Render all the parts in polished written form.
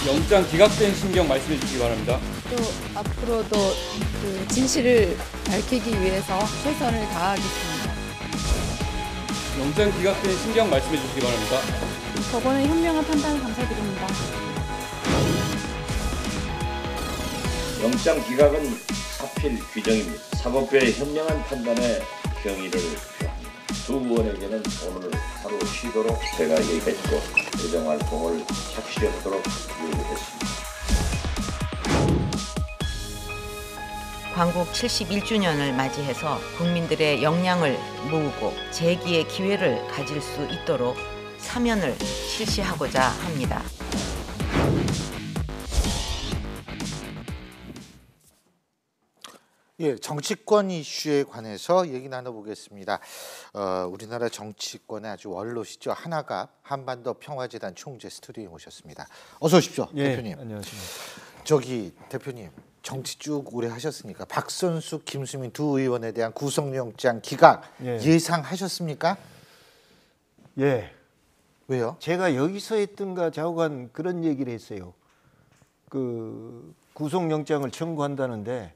영장 기각된 심경 말씀해 주시기 바랍니다. 또 앞으로도 그 진실을 밝히기 위해서 최선을 다하겠습니다. 영장 기각된 심경 말씀해 주시기 바랍니다. 법원의 현명한 판단 감사드립니다. 영장 기각은 사필 규정입니다. 사법부의 현명한 판단에 경의를 표합니다. 두 의원에게는 오늘 하루 쉬도록 제가 얘기했고 의정 활동을 착실하도록 요구했습니다. 광국 71주년을 맞이해서 국민들의 역량을 모으고 재기의 기회를 가질 수 있도록 사면을 실시하고자 합니다. 예, 정치권 이슈에 관해서 얘기 나눠보겠습니다. 우리나라 정치권의 아주 원로시죠. 하나갑 한반도 평화재단 총재 스튜디오에 오셨습니다. 어서 오십시오, 예, 대표님. 안녕하십니까. 저기 대표님, 정치 쭉 오래 하셨으니까 박선숙, 김수민 두 의원에 대한 구속영장 기각 예상하셨습니까? 예. 왜요? 제가 여기서 했던가 좌우간 그런 얘기를 했어요. 그 구속영장을 청구한다는데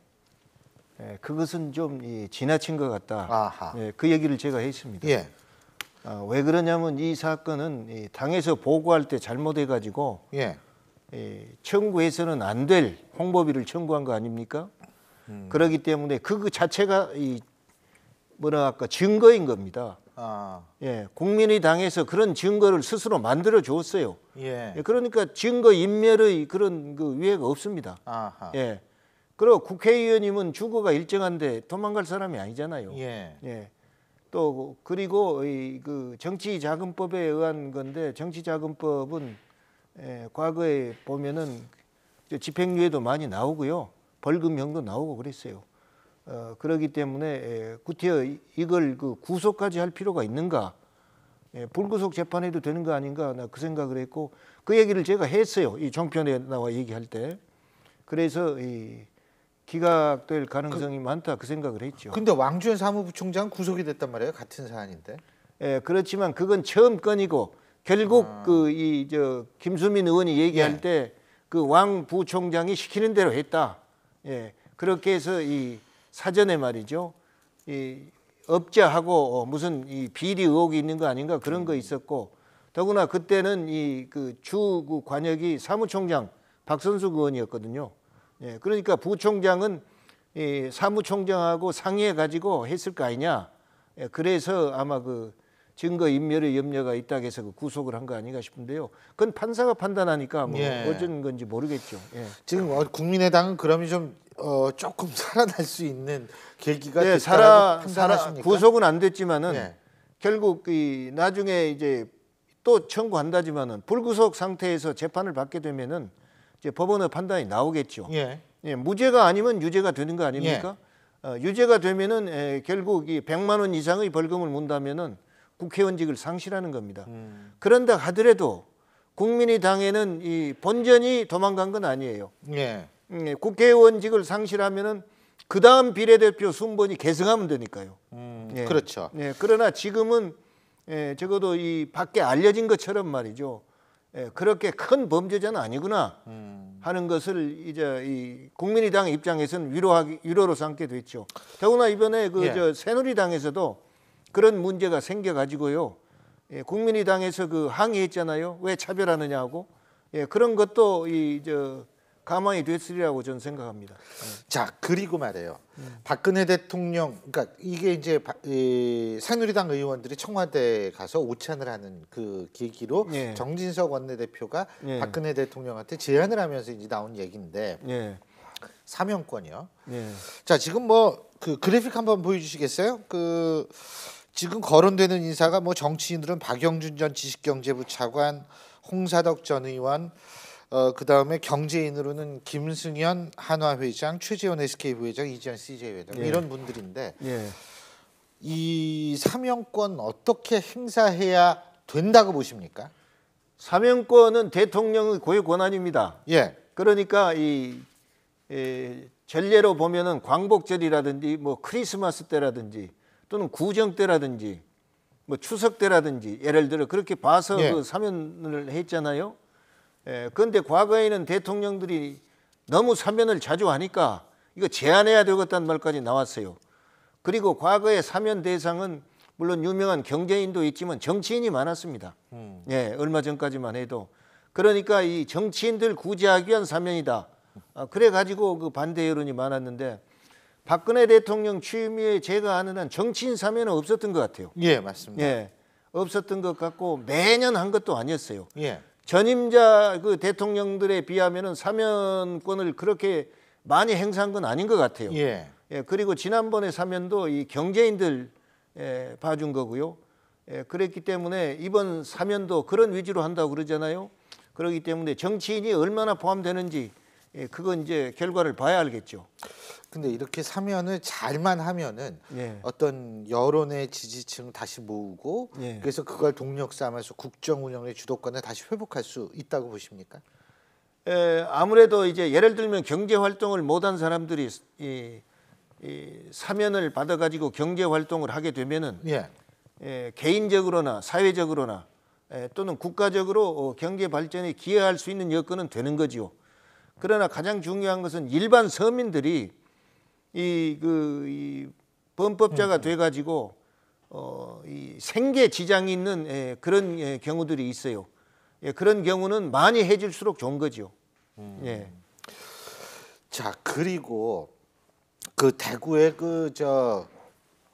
그것은 좀 지나친 것 같다. 아하. 예, 그 얘기를 제가 했습니다. 예. 왜 그러냐면 이 사건은 당에서 보고할 때 잘못해가지고 예. 청구해서는 안 될 홍보비를 청구한 거 아닙니까? 그렇기 때문에 그 자체가 뭐랄까 증거인 겁니다. 아. 예, 국민의당에서 그런 증거를 스스로 만들어 줬어요. 예. 그러니까 증거 인멸의 그런 그 위해가 없습니다. 아하. 예. 그리고 국회의원이면 주거가 일정한데 도망갈 사람이 아니잖아요. 예. 예. 또 그리고 그 정치자금법에 의한 건데 정치자금법은 과거에 보면은 집행유예도 많이 나오고요, 벌금형도 나오고 그랬어요. 그렇기 때문에 구태여 이걸 그 구속까지 할 필요가 있는가? 불구속 재판해도 되는 거 아닌가? 나 그 생각을 했고 그 얘기를 제가 했어요. 이 종편에 나와 얘기할 때. 그래서 기각될 가능성이 많다 그 생각을 했죠. 근데 왕주현 사무부총장 구속이 됐단 말이에요. 같은 사안인데. 예, 그렇지만 그건 처음 건이고 결국 김수민 의원이 얘기할 때 그 왕 부총장이 시키는 대로 했다. 예, 그렇게 해서 이 사전에 말이죠. 이 업자하고 무슨 이 비리 의혹이 있는 거 아닌가 그런 거 있었고, 더구나 그때는 이 그 주 관역이 사무총장 박선숙 의원이었거든요. 예, 그러니까 부총장은 이 사무총장하고 상의해 가지고 했을 거 아니냐. 예, 그래서 아마 그 증거 인멸의 염려가 있다고 해서 그 구속을 한 거 아닌가 싶은데요. 그건 판사가 판단하니까 뭐 어쩐 건지 모르겠죠. 예. 지금 국민의당은 그러면 좀 조금 살아날 수 있는 계기가 됐다고 판단하십니까? 구속은 안 됐지만은 결국 이 나중에 이제 또 청구한다지만은 불구속 상태에서 재판을 받게 되면은 이제 법원의 판단이 나오겠죠. 예, 무죄가 아니면 유죄가 되는 거 아닙니까? 유죄가 되면은 결국 이 100만 원 이상의 벌금을 문다면은 국회의원직을 상실하는 겁니다. 그런다 하더라도 국민의당에는 이 본전이 도망간 건 아니에요. 국회의원직을 상실하면은 그 다음 비례대표 순번이 계승하면 되니까요. 그렇죠. 그러나 지금은 적어도 이 밖에 알려진 것처럼 말이죠. 그렇게 큰 범죄자는 아니구나 하는 것을 이제 이 국민의당 입장에서는 위로로 삼게 됐죠. 더구나 이번에 새누리당에서도 그런 문제가 생겨가지고요. 국민의당에서 그 항의했잖아요. 왜 차별하느냐고. 그런 것도 가만히 됐으리라고 저는 생각합니다. 자, 그리고 말이에요. 박근혜 대통령, 그러니까 이게 이제 새누리당 의원들이 청와대에 가서 오찬을 하는 그 계기로 정진석 원내대표가 박근혜 대통령한테 제안을 하면서 이제 나온 얘기인데 사면권이요. 자, 지금 뭐 그 그래픽 한번 보여주시겠어요? 지금 거론되는 인사가 뭐 정치인들은 박영준 전 지식경제부 차관, 홍사덕 전 의원, 그 다음에 경제인으로는 김승현 한화회장, 최재원 SK 부회장, 이지현 CJ 회장 이런 분들인데 이 사면권 어떻게 행사해야 된다고 보십니까? 사면권은 대통령의 고유 권한입니다. 그러니까 전례로 보면은 광복절이라든지 뭐 크리스마스 때라든지 또는 구정 때라든지 뭐 추석 때라든지 예를 들어 그렇게 봐서 그 사면을 했잖아요. 그런데 과거에는 대통령들이 너무 사면을 자주 하니까 이거 제한해야 되겠다는 말까지 나왔어요. 그리고 과거의 사면 대상은 물론 유명한 경제인도 있지만 정치인이 많았습니다. 예, 얼마 전까지만 해도. 그러니까 이 정치인들 구제하기 위한 사면이다. 그래가지고 그 반대 여론이 많았는데 박근혜 대통령 취임 후에 제가 아는 한 정치인 사면은 없었던 것 같아요. 예, 맞습니다. 예, 없었던 것 같고 매년 한 것도 아니었어요. 예. 전임자 그 대통령들에 비하면은 사면권을 그렇게 많이 행사한 건 아닌 것 같아요. 예. 예, 그리고 지난번에 사면도 이 경제인들 봐준 거고요. 그랬기 때문에 이번 사면도 그런 위주로 한다고 그러잖아요. 그렇기 때문에 정치인이 얼마나 포함되는지 그건 이제 결과를 봐야 알겠죠. 근데 이렇게 사면을 잘만 하면은 예. 어떤 여론의 지지층 다시 모으고 예. 그래서 그걸 동력 삼아서 국정 운영의 주도권을 다시 회복할 수 있다고 보십니까? 아무래도 이제 예를 들면 경제 활동을 못한 사람들이 이 사면을 받아가지고 경제 활동을 하게 되면은 개인적으로나 사회적으로나 또는 국가적으로 경제 발전에 기여할 수 있는 여건은 되는 거죠. 그러나 가장 중요한 것은 일반 서민들이 이 범법자가 돼가지고 이 생계 지장이 있는 그런 경우들이 있어요. 그런 경우는 많이 해질수록 좋은 거죠. 예. 자, 그리고 그 대구에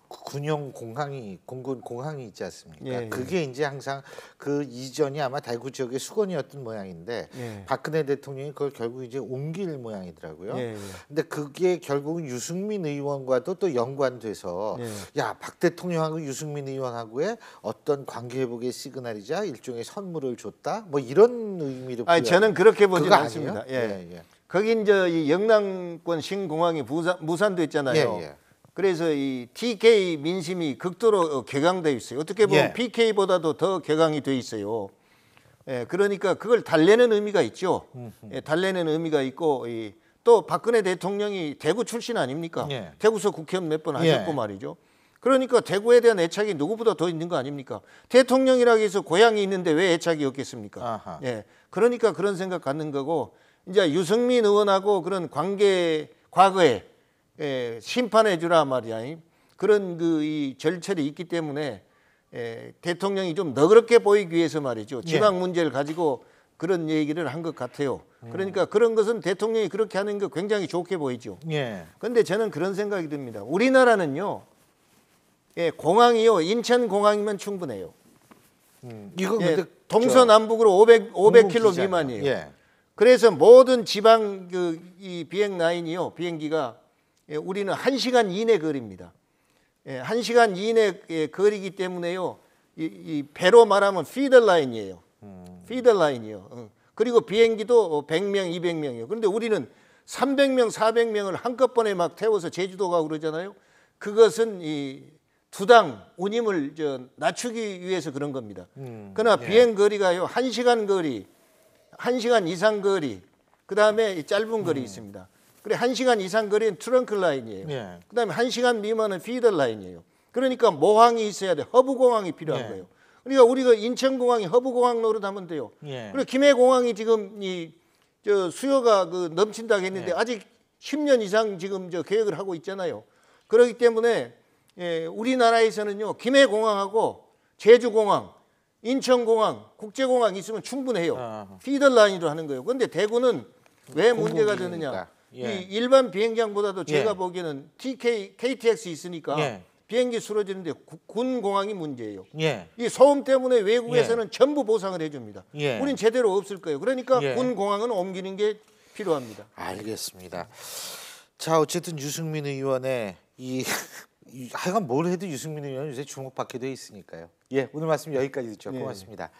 군용 공군 공항이 있지 않습니까? 예, 예. 그게 이제 항상 그 이전이 아마 대구 지역의 수건이었던 모양인데 예. 박근혜 대통령이 그걸 결국 이제 옮길 모양이더라고요. 예, 예. 근데 그게 결국은 유승민 의원과도 또 연관돼서 예. 야, 박 대통령하고 유승민 의원하고의 어떤 관계 회복의 시그널이자 일종의 선물을 줬다. 뭐 이런 의미로 저는 그렇게 보지 그거 않습니다. 아니에요? 예. 예. 거기 이제 이 영남권 신공항이 무산도 있잖아요. 예. 그래서 이 TK 민심이 극도로 격앙돼 있어요. 어떻게 보면 예. PK보다도 더 격앙이 돼 있어요. 그러니까 그걸 달래는 의미가 있죠. 달래는 의미가 있고 또 박근혜 대통령이 대구 출신 아닙니까? 예. 대구서 국회의원 몇 번 하셨고 예. 말이죠. 그러니까 대구에 대한 애착이 누구보다 더 있는 거 아닙니까? 대통령이라고 해서 고향이 있는데 왜 애착이 없겠습니까? 아하. 그러니까 그런 생각 갖는 거고 이제 유승민 의원하고 그런 관계 과거에 심판해 주라 말이야. 그런 이 절차이 있기 때문에 대통령이 좀 너그럽게 보이기 위해서 말이죠. 지방 문제를 가지고 그런 얘기를 한 것 같아요. 그러니까 그런 것은 대통령이 그렇게 하는 거 굉장히 좋게 보이죠. 그런데 저는 그런 생각이 듭니다. 우리나라는요. 공항이요. 인천공항이면 충분해요. 이거 근데 동서남북으로 500km 미만이에요. 그래서 모든 지방 이 비행 라인이요. 비행기가 우리는 1시간 이내 거리입니다. 1시간 이내 거리이기 때문에요. 이 배로 말하면 피더 라인이에요. 피더 라인이요. 그리고 비행기도 100명, 200명이에요. 그런데 우리는 300명, 400명을 한꺼번에 막 태워서 제주도 가고 그러잖아요. 그것은 이 두당 운임을 낮추기 위해서 그런 겁니다. 그러나 비행 거리가요. 1시간 거리, 1시간 이상 거리, 그다음에 짧은 거리 있습니다. 그래 1시간 이상 거리는 트렁크 라인이에요. 그다음에 1시간 미만은 피더 라인이에요. 그러니까 모항이 있어야 돼. 허브 공항이 필요한 거예요. 그러니까 우리가 인천공항이 허브 공항 노릇하면 돼요. 그리고 김해공항이 지금 수요가 넘친다고 했는데 아직 10년 이상 지금 계획을 하고 있잖아요. 그렇기 때문에 우리나라에서는요 김해공항하고 제주공항, 인천공항, 국제공항 있으면 충분해요. 피더 라인으로 하는 거예요. 그런데 대구는 왜 문제가 되느냐? 이 일반 비행장보다도 제가 보기에는 KTX 있으니까 비행기 쓰러지는데 군 공항이 문제예요. 이 소음 때문에 외국에서는 전부 보상을 해줍니다. 우린 제대로 없을 거예요. 그러니까 군 공항은 옮기는 게 필요합니다. 알겠습니다. 자, 어쨌든 유승민 의원의 하여간 뭘 해도 유승민 의원은 요새 주목받게 돼 있으니까요. 오늘 말씀 여기까지 듣죠. 고맙습니다.